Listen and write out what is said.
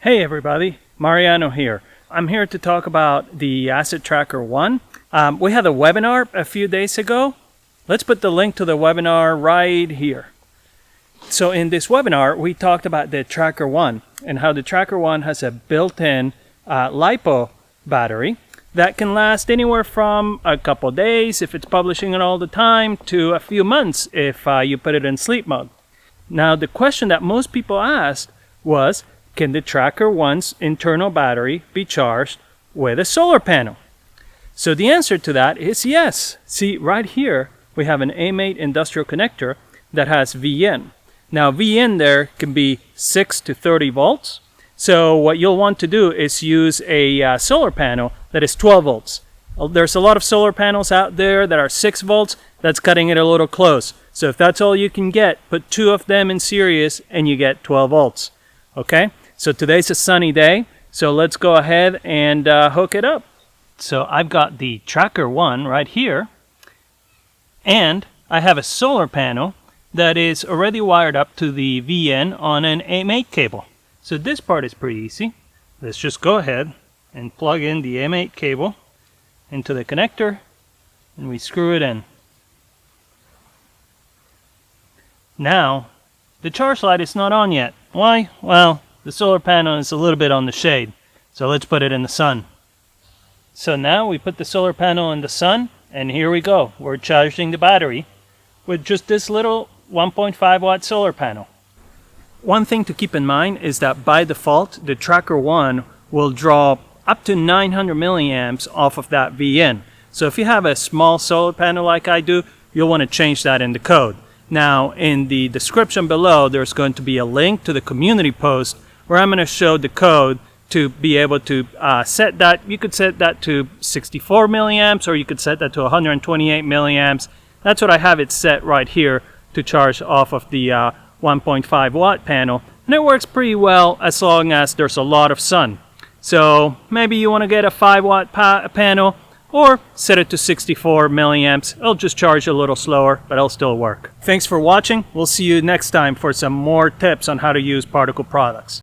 Hey everybody, Mariano here. I'm here to talk about the Asset Tracker 1. We had a webinar a few days ago. Let's put the link to the webinar right here. So in this webinar, we talked about the Tracker 1 and how the Tracker 1 has a built-in LiPo battery that can last anywhere from a couple days if it's publishing it all the time to a few months if you put it in sleep mode. Now the question that most people asked was, can the Tracker 1's internal battery be charged with a solar panel? So the answer to that is yes. See, right here we have an AIM8 industrial connector that has VN. Now VN there can be 6 to 30 volts. So what you'll want to do is use a solar panel that is 12 volts. There's a lot of solar panels out there that are 6 volts. That's cutting it a little close. So if that's all you can get, put 2 of them in series and you get 12 volts. Okay? So today's a sunny day, so let's go ahead and hook it up. So I've got the Tracker 1 right here, and I have a solar panel that is already wired up to the VN on an AIM8 cable. So this part is pretty easy. Let's just go ahead and plug in the AIM8 cable into the connector, and we screw it in. Now, the charge light is not on yet. Why? Well, the solar panel is a little bit on the shade, so let's put it in the sun. So now we put the solar panel in the sun, and here we go. We're charging the battery with just this little 1.5 watt solar panel. One thing to keep in mind is that by default, the Tracker 1 will draw up to 900 milliamps off of that VN. So if you have a small solar panel like I do, you'll want to change that in the code. Now, in the description below, there's going to be a link to the community post where I'm going to show the code to be able to set that. You could set that to 64 milliamps, or you could set that to 128 milliamps. That's what I have it set right here to charge off of the 1.5 watt panel. And it works pretty well as long as there's a lot of sun. So maybe you want to get a 5 watt panel, or set it to 64 milliamps. It'll just charge a little slower, but it'll still work. Thanks for watching. We'll see you next time for some more tips on how to use Particle products.